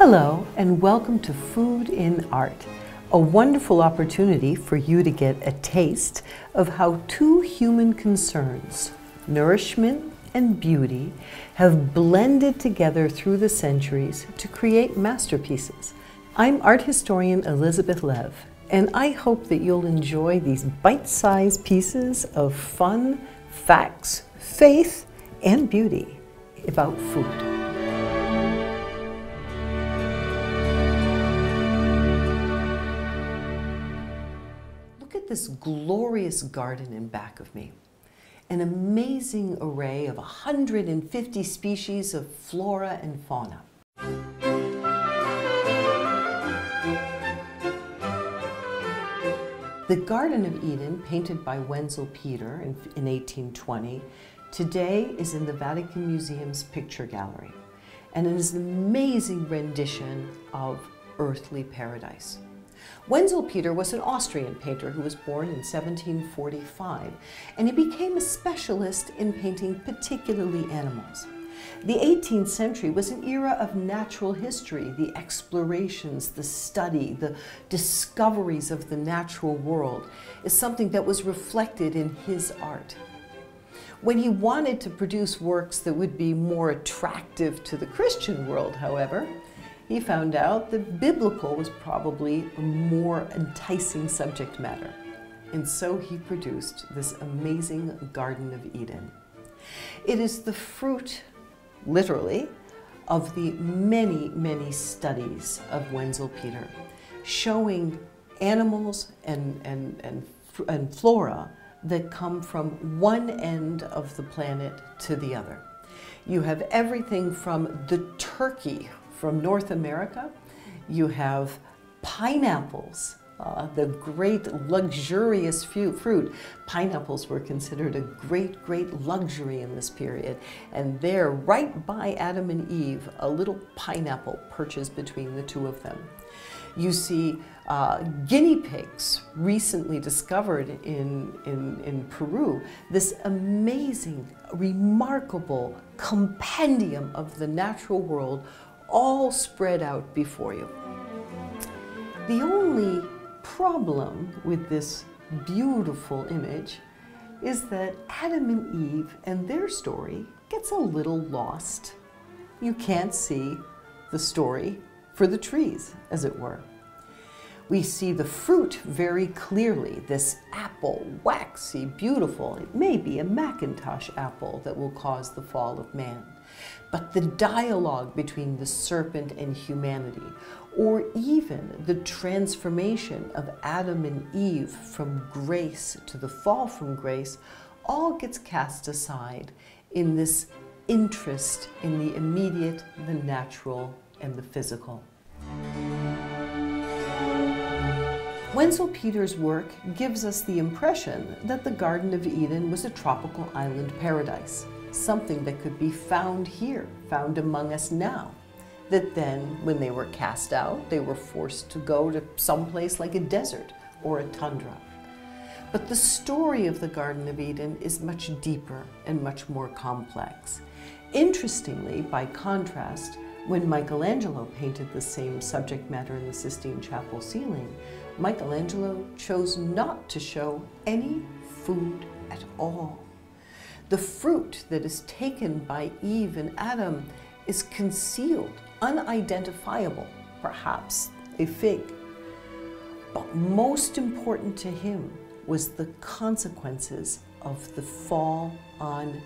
Hello and welcome to Food in Art, a wonderful opportunity for you to get a taste of how two human concerns, nourishment and beauty, have blended together through the centuries to create masterpieces. I'm art historian Elizabeth Lev, and I hope that you'll enjoy these bite-sized pieces of fun, facts, faith, and beauty about food. This glorious garden in back of me. An amazing array of 150 species of flora and fauna. The Garden of Eden, painted by Wenzel Peter in 1820, today is in the Vatican Museum's picture gallery, and it is an amazing rendition of earthly paradise. Wenzel Peter was an Austrian painter who was born in 1745, and he became a specialist in painting particularly animals. The 18th century was an era of natural history, the explorations, the study, the discoveries of the natural world is something that was reflected in his art. When he wanted to produce works that would be more attractive to the Christian world, however, he found out that biblical was probably a more enticing subject matter. And so he produced this amazing Garden of Eden. It is the fruit, literally, of the many, many studies of Wenzel Peter, showing animals and flora that come from one end of the planet to the other. You have everything from the turkey from North America. You have pineapples, the great luxurious fruit. Pineapples were considered a great luxury in this period. And there, right by Adam and Eve, a little pineapple perches between the two of them. You see guinea pigs, recently discovered in Peru, this amazing, remarkable compendium of the natural world, all spread out before you. The only problem with this beautiful image is that Adam and Eve and their story gets a little lost. You can't see the story for the trees, as it were. We see the fruit very clearly, this apple, waxy, beautiful. It may be a Macintosh apple that will cause the fall of man. But the dialogue between the serpent and humanity, or even the transformation of Adam and Eve from grace to the fall from grace, all gets cast aside in this interest in the immediate, the natural, and the physical. Wenzel Peter's work gives us the impression that the Garden of Eden was a tropical island paradise, something that could be found here, found among us now. That then, when they were cast out, they were forced to go to someplace like a desert or a tundra. But the story of the Garden of Eden is much deeper and much more complex. Interestingly, by contrast, when Michelangelo painted the same subject matter in the Sistine Chapel ceiling, Michelangelo chose not to show any food at all. The fruit that is taken by Eve and Adam is concealed, unidentifiable, perhaps a fig. But most important to him was the consequences of the fall on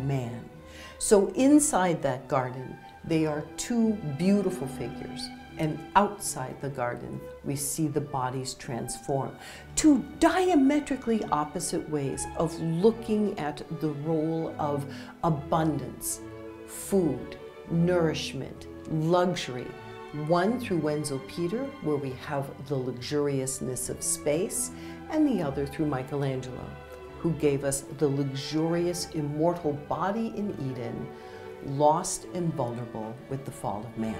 man. So inside that garden, they are two beautiful figures. And outside the garden, we see the bodies transform. Two diametrically opposite ways of looking at the role of abundance, food, nourishment, luxury. One through Wenzel Peter, where we have the luxuriousness of space, and the other through Michelangelo, who gave us the luxurious, immortal body in Eden, lost and vulnerable with the fall of man.